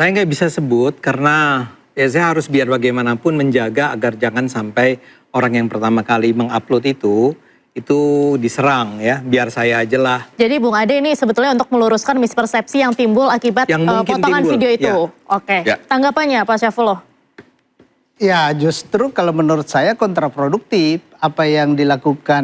Saya nggak bisa sebut karena ya saya harus biar bagaimanapun menjaga agar jangan sampai orang yang pertama kali mengupload itu diserang ya, biar saya aja lah. Jadi Bung Ade ini sebetulnya untuk meluruskan mispersepsi yang timbul akibat potongan video itu. Ya. Oke, tanggapannya Pak Syaifullah? Ya justru kalau menurut saya kontraproduktif. Apa yang dilakukan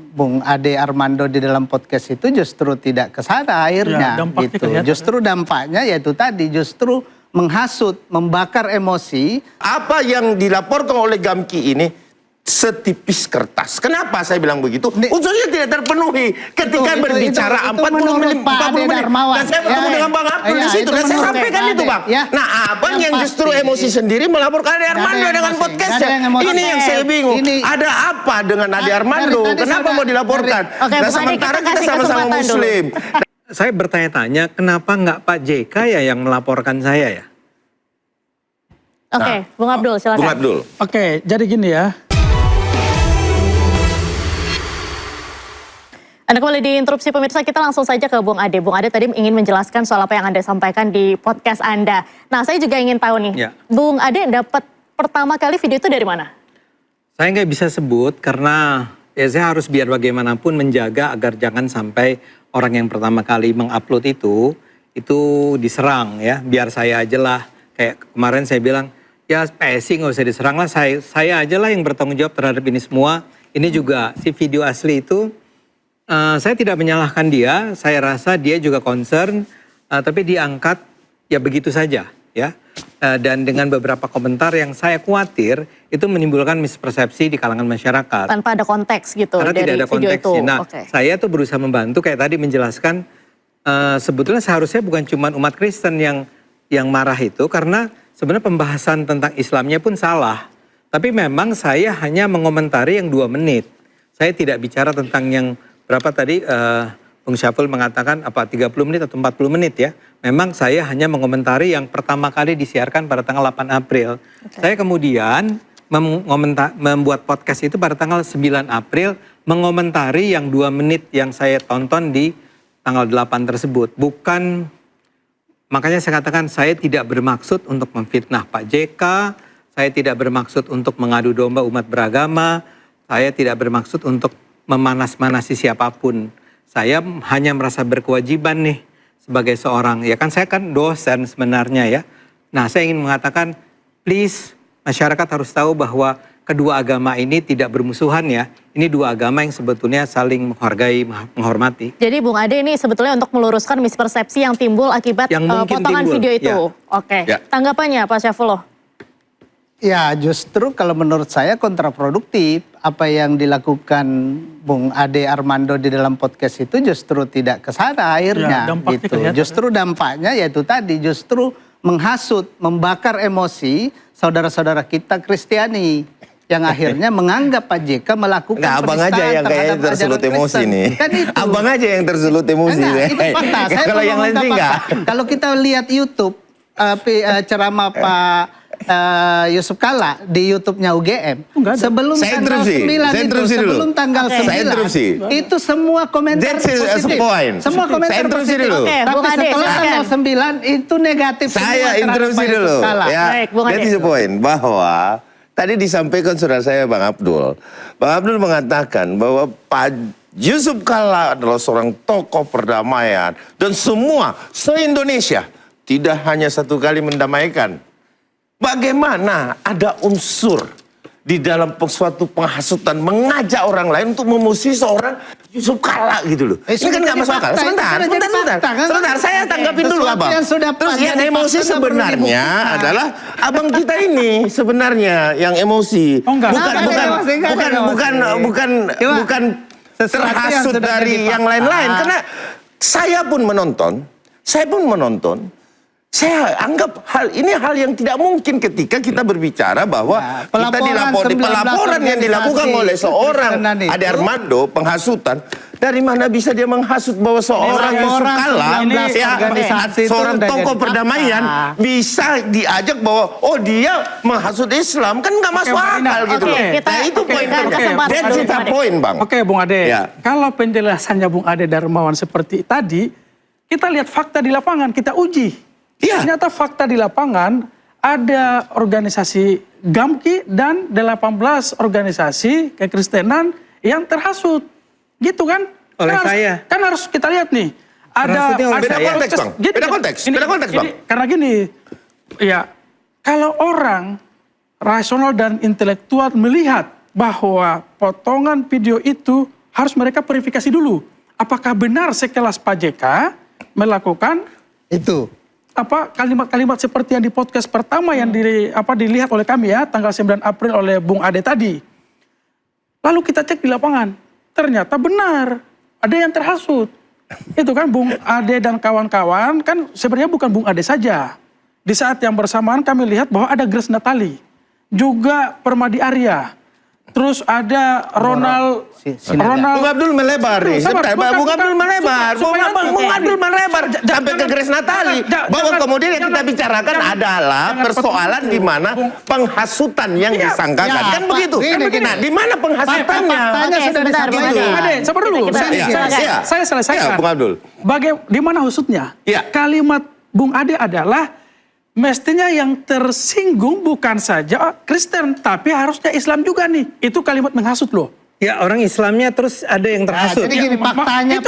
Bung Ade Armando di dalam podcast itu justru tidak ke sana akhirnya. Ya, gitu. Justru dampaknya yaitu tadi justru menghasut, membakar emosi. Apa yang dilaporkan oleh Gamki ini setipis kertas. Kenapa saya bilang begitu? Unsurnya tidak terpenuhi ketika berbicara 40 menit. Dan saya bertemu dengan Bang Abdul di situ. Dan saya sampaikan itu Bang. Nah Abang yang justru emosi sendiri melaporkan Ade Armando dengan podcastnya. Ini yang saya bingung. Ada apa dengan Ade Armando? Kenapa mau dilaporkan? Nah sementara kita sama-sama Muslim. Saya bertanya-tanya kenapa nggak Pak JK ya yang melaporkan saya ya? Oke, Bung Abdul silakan. Bung Abdul. Oke, jadi gini ya. Anda kembali diinterupsi pemirsa, kita langsung saja ke Bung Ade. Bung Ade tadi ingin menjelaskan soal apa yang Anda sampaikan di podcast Anda. Nah saya juga ingin tahu nih, Bung Ade dapat pertama kali video itu dari mana? Saya nggak bisa sebut karena ya saya harus biar bagaimanapun menjaga agar jangan sampai orang yang pertama kali mengupload itu diserang ya, biar saya aja lah. Kayak kemarin saya bilang, ya PSI nggak usah diserang lah, saya aja lah yang bertanggung jawab terhadap ini semua. Ini juga si video asli itu, saya tidak menyalahkan dia, saya rasa dia juga concern, tapi diangkat ya begitu saja ya. Dan dengan beberapa komentar yang saya khawatir itu menimbulkan mispersepsi di kalangan masyarakat. Tanpa ada konteks gitu. Karena dari tidak ada konteksnya. Nah saya tuh berusaha membantu kayak tadi menjelaskan, sebetulnya seharusnya bukan cuma umat Kristen yang marah itu, karena sebenarnya pembahasan tentang Islamnya pun salah. Tapi memang saya hanya mengomentari yang 2 menit. Saya tidak bicara tentang yang berapa tadi Bung Syaiful mengatakan apa 30 menit atau 40 menit ya. Memang saya hanya mengomentari yang pertama kali disiarkan pada tanggal 8 April. Saya kemudian membuat podcast itu pada tanggal 9 April mengomentari yang 2 menit yang saya tonton di tanggal 8 tersebut. Bukan, makanya saya katakan saya tidak bermaksud untuk memfitnah Pak JK, saya tidak bermaksud untuk mengadu domba umat beragama, saya tidak bermaksud untuk memanas-manasi siapapun. Saya hanya merasa berkewajiban nih sebagai seorang, ya kan saya kan dosen sebenarnya ya. Nah saya ingin mengatakan please masyarakat harus tahu bahwa kedua agama ini tidak bermusuhan ya. Ini 2 agama yang sebetulnya saling menghargai, menghormati. Jadi Bung Ade ini sebetulnya untuk meluruskan mispersepsi yang timbul akibat potongan video itu. Oke, tanggapannya Pak Syaifullah? Ya justru kalau menurut saya kontraproduktif. Apa yang dilakukan Bung Ade Armando di dalam podcast itu justru tidak ke sana akhirnya. Gitu. Justru dampaknya yaitu tadi justru menghasut, membakar emosi saudara-saudara kita Kristiani. Yang akhirnya menganggap Pak JK melakukan penistaan abang aja yang kayaknya tersulut emosi nih. Kan itu. Abang aja yang tersulut emosi. Itu fakta. Kalau yang lain sih enggak. Kalau kita lihat YouTube ceramah Pak Yusuf Kalla di YouTube-nya UGM sebelum tanggal 9 itu semua komentar positif. Semua komentar positif. Tapi setelah tanggal 9 itu negatif. Saya interupsi dulu. Ya, that is the point bahwa tadi disampaikan saudara saya Bang Abdul. Bang Abdul mengatakan bahwa Pak Yusuf Kalla adalah seorang tokoh perdamaian dan semua se-Indonesia tidak hanya 1 kali mendamaikan. Bagaimana ada unsur di dalam suatu penghasutan mengajak orang lain untuk memusuhi seorang Yusuf Kalla gitu loh. Ini kan nggak masuk akal. Sebentar, saya tanggapin dulu Abang. Terus yang emosi sebenarnya adalah abang kita ini sebenarnya yang emosi. Bukan terhasut dari yang lain-lain. Karena saya pun menonton. Saya anggap hal yang tidak mungkin ketika kita berbicara bahwa kita pelaporan yang dilakukan oleh seorang Ade Armando penghasutan. Dari mana bisa dia menghasut bahwa seorang Yusuf Kalla, seorang tokoh perdamaian bisa diajak bahwa dia menghasut Islam, kan nggak masuk akal gitu loh. Nah itu poin that's the point Bang. Oke Bung Ade, kalau penjelasannya Bung Ade Darmawan seperti tadi, kita lihat fakta di lapangan, kita uji. Ternyata fakta di lapangan ada organisasi GAMKI dan 18 organisasi kekristenan yang terhasut. Gitu kan? Oleh saya. Kan harus kita lihat nih. Ada beda konteks, Bang. Beda konteks, Bang. Karena gini, ya kalau orang rasional dan intelektual melihat bahwa potongan video itu harus mereka verifikasi dulu. Apakah benar sekelas Pak JK melakukan Itu. kalimat-kalimat seperti yang di podcast pertama yang dilihat oleh kami ya, tanggal 9 April oleh Bung Ade tadi. Lalu kita cek di lapangan, ternyata benar, ada yang terhasut. Itu kan Bung Ade dan kawan-kawan, kan sebenarnya bukan Bung Ade saja. Di saat yang bersamaan kami lihat bahwa ada Grace Natali, juga Permadi Arya, terus ada Ronald Bung Abdul melebar nih. Bung Abdul melebar. Bung Abdul melebar sampai ke Grace Natali. Bahwa kemudian yang kita bicarakan adalah persoalan di mana penghasutan yang disangkakan. Kan begitu. Nah, di mana penghasutannya? Faktanya sudah disampaikan. Sabar dulu. Saya selesaikan. Bung Abdul. Di mana husutnya? Kalimat Bung Ade adalah mestinya yang tersinggung bukan saja Kristen, tapi harusnya Islam juga nih. Itu kalimat menghasut loh. Ya, orang Islamnya terus ada yang terhasut. Jadi gini, faktanya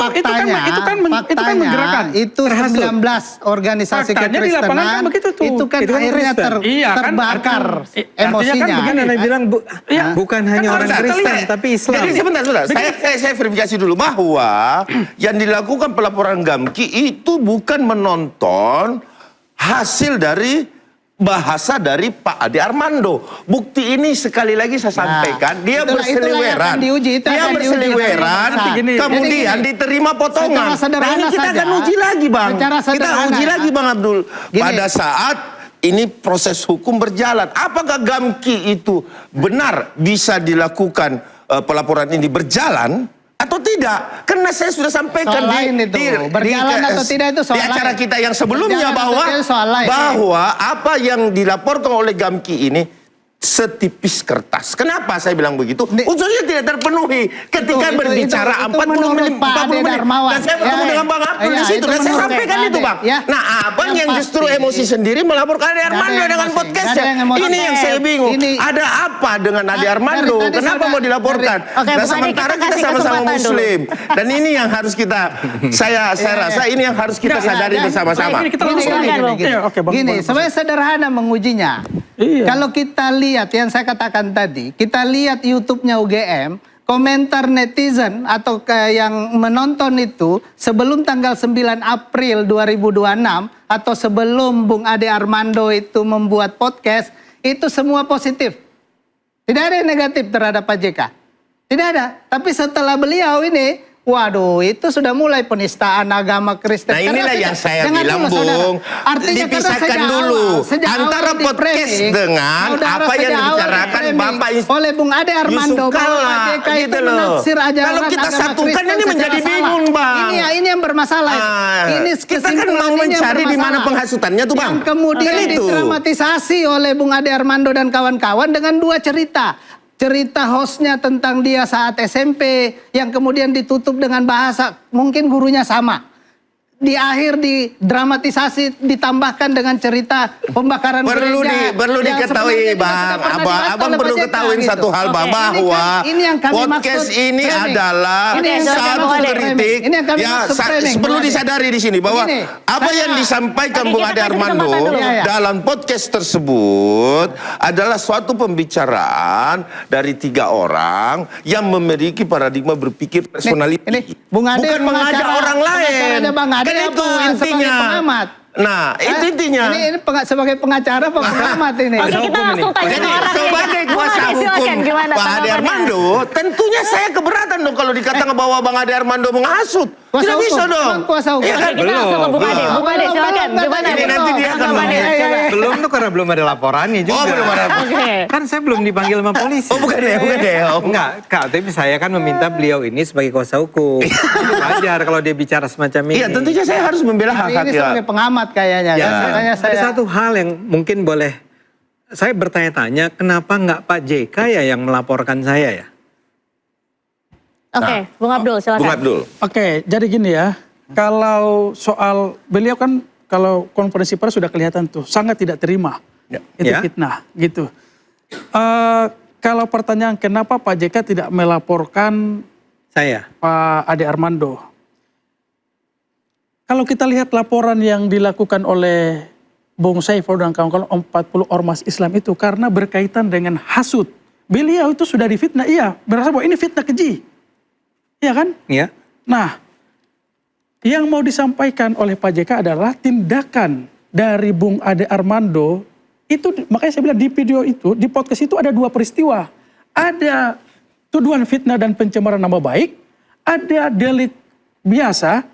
menggerakkan. Itu 19 organisasi Faktanya di lapangan kan kekristenan, begitu tuh. itu kan Itu kan akhirnya Kristen. terbakar emosinya. kan begini, Anda bilang bukan hanya orang Kristen, tapi Islam. Jadi sebentar. Saya verifikasi dulu bahwa yang dilakukan pelaporan GAMKI itu bukan menonton hasil dari bahasa dari Pak Ade Armando. Bukti ini sekali lagi saya sampaikan, dia berseliweran. Dia berseliweran, kemudian diterima potongan. Nah, ini kita akan uji lagi, Bang. Kita uji lagi, Bang Abdul. Pada saat ini proses hukum berjalan, apakah GAMKI itu benar bisa dilakukan pelaporan ini berjalan atau tidak? Karena saya sudah sampaikan berjalan atau tidak itu soal di acara lain. kita yang sebelumnya bahwa apa yang dilaporkan oleh GAMKI ini setipis kertas. Kenapa saya bilang begitu? Unsurnya tidak terpenuhi ketika berbicara 40 menit. Dan saya bertemu dengan Bang Abdul di situ dan saya sampaikan itu, Bang. Nah, Abang yang justru emosi sendiri melaporkan Ade Armando dengan podcastnya. Ini yang saya bingung. Ada apa dengan Ade Armando? Kenapa mau dilaporkan? Dan sementara kita sama-sama Muslim. Dan ini yang harus kita, saya rasa ini yang harus kita sadari bersama-sama. Gini, sebenarnya sederhana mengujinya. Kalau kita lihat yang saya katakan tadi, kita lihat YouTube-nya UGM, komentar netizen atau yang menonton itu sebelum tanggal 9 April 2026 atau sebelum Bung Ade Armando itu membuat podcast, itu semua positif. Tidak ada yang negatif terhadap Pak JK. Tidak ada. Tapi setelah beliau ini, waduh, itu sudah mulai penistaan agama Kristen. Nah, inilah yang saya bilang, Bung. Artinya dipisahkan dulu antara podcast dengan apa yang dibicarakan Bapak oleh Bung Ade Armando bahwa Pak JK itu menafsir ajaran kalau kita agama satukan Kristen ini menjadi bingung, Bang. Ini yang bermasalah. Ini kita kan mau mencari di mana penghasutannya tuh, Bang. Yang kemudian didramatisasi oleh Bung Ade Armando dan kawan-kawan dengan dua cerita. Cerita hostnya tentang dia saat SMP yang kemudian ditutup dengan bahasa mungkin gurunya sama. Di akhir didramatisasi ditambahkan dengan cerita pembakaran gereja. Perlu diketahui, Bang. Abang perlu ketahui satu hal, Bang, bahwa podcast ini adalah satu kritik yang perlu disadari di sini bahwa apa yang disampaikan Bung Ade Armando dalam podcast tersebut adalah suatu pembicaraan dari 3 orang yang memiliki paradigma berpikir personality. Bukan mengajak orang lain. Kan itu intinya. Nah, itu intinya. Ini sebagai pengacara apa pengamat ini? Oke, kita langsung tanya ke orangnya. Sebagai kuasa hukum Pak Ade Armando, tentunya saya keberatan dong kalau dikatakan bahwa Bang Ade Armando menghasut. Tidak bisa dong. Kuasa hukum. Ya kan? Kita langsung ke Bung Ade. Bung Ade, silakan. Gimana? Ini nanti dia akan Belum tuh karena belum ada laporannya juga. Oh, belum ada. Kan saya belum dipanggil sama polisi. Oh, bukan ya? Enggak, Kak, tapi saya kan meminta beliau ini sebagai kuasa hukum. Wajar kalau dia bicara semacam ini. Iya, tentunya saya harus membela hak-hak. Ini sebagai pengamat kayaknya. Ya. Ada satu hal yang mungkin boleh saya bertanya-tanya, kenapa nggak Pak JK ya yang melaporkan saya ya? Bung Abdul silakan. Bung Abdul. Oke, jadi gini ya, kalau soal beliau kan kalau konferensi pers sudah kelihatan tuh sangat tidak terima. Itu fitnah gitu. Kalau pertanyaan kenapa Pak JK tidak melaporkan saya, Pak Ade Armando? Kalau kita lihat laporan yang dilakukan oleh Bung Saiful dan kawan-kawan 40 ormas Islam itu karena berkaitan dengan hasut. Beliau itu sudah difitnah, iya, merasa bahwa ini fitnah keji. Iya kan? Iya. Nah, yang mau disampaikan oleh Pak JK adalah tindakan dari Bung Ade Armando itu, makanya saya bilang di video itu, di podcast itu ada 2 peristiwa. Ada tuduhan fitnah dan pencemaran nama baik, ada delik biasa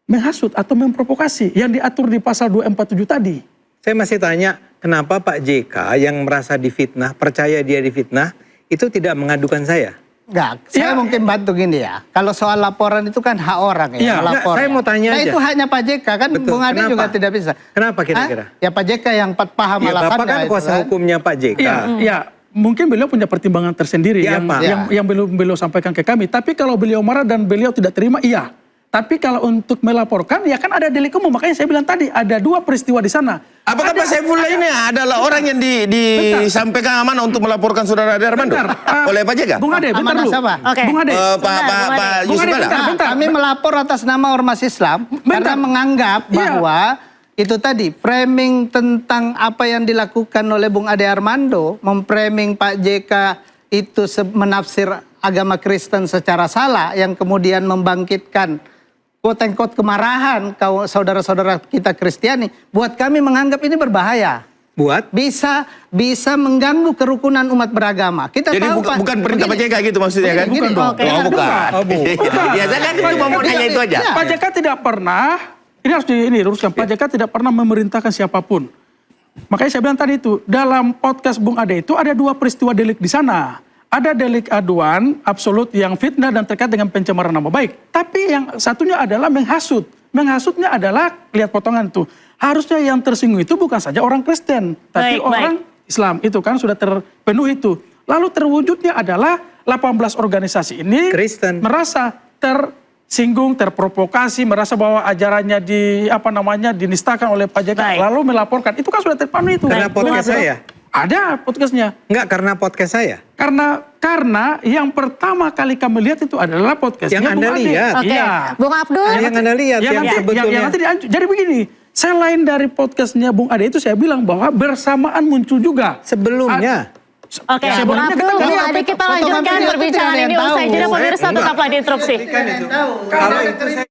menghasut atau memprovokasi yang diatur di pasal 247 tadi. Saya masih tanya, kenapa Pak JK yang merasa difitnah, percaya dia difitnah, itu tidak mengadukan saya? Enggak, saya mungkin bantu gini ya. Kalau soal laporan itu kan hak orang ya, lapor. Saya mau tanya aja. Itu haknya Pak JK kan. Betul. Bung Ade juga tidak bisa. Kenapa kira-kira? Ya Pak JK yang paham alasannya. Bapak kan kuasa hukumnya Pak JK. Iya, mungkin beliau punya pertimbangan tersendiri yang beliau sampaikan ke kami. Tapi kalau beliau marah dan beliau tidak terima, iya. Tapi kalau untuk melaporkan, ya kan ada delik umum. Makanya saya bilang tadi, ada 2 peristiwa di sana. Apakah Pak Saifullah ini adalah orang yang disampaikan amanah untuk melaporkan Saudara Ade Armando oleh Pak JK? Bung Ade, bentar dulu. Oke. Bung Ade. Pak Yusuf Kalla. Kami melapor atas nama ormas Islam karena menganggap bahwa itu tadi framing tentang apa yang dilakukan oleh Bung Ade Armando, memframing Pak JK itu menafsir agama Kristen secara salah yang kemudian membangkitkan quote-unquote kemarahan saudara-saudara kita Kristiani, buat kami menganggap ini berbahaya. Buat? Bisa mengganggu kerukunan umat beragama. Kita jadi tahu bukan perintah Pak JK gitu maksudnya kan? Bukan dong. Bukan. Biasa kan cuma mau nanya itu aja. Pak JK tidak pernah, ini harus diluruskan, Pak JK tidak pernah memerintahkan siapapun. Makanya saya bilang tadi itu, dalam podcast Bung Ade itu ada 2 peristiwa delik di sana. Ada delik aduan absolut yang fitnah dan terkait dengan pencemaran nama baik. Tapi yang satunya adalah menghasut. Menghasutnya adalah, lihat potongan itu. Harusnya yang tersinggung itu bukan saja orang Kristen, tapi orang Islam. Itu kan sudah terpenuhi itu. Lalu terwujudnya adalah 18 organisasi ini Kristen merasa tersinggung, terprovokasi, merasa bahwa ajarannya dinistakan oleh Pak JK. Lalu melaporkan. Itu kan sudah terpenuhi itu. Karena podcast saya? Ada podcastnya. Enggak, karena podcast saya? Karena yang pertama kali kami lihat itu adalah podcastnya yang Anda lihat. Iya. Bung Abdul. Yang Anda lihat yang sebetulnya. Jadi begini, selain dari podcastnya Bung Ade itu saya bilang bahwa bersamaan muncul juga. Sebelumnya. Oke, Bung Abdul, Bung Ade kita lanjutkan perbincangan ini usai jeda, pemirsa tetaplah di Interupsi. Kalau itu saya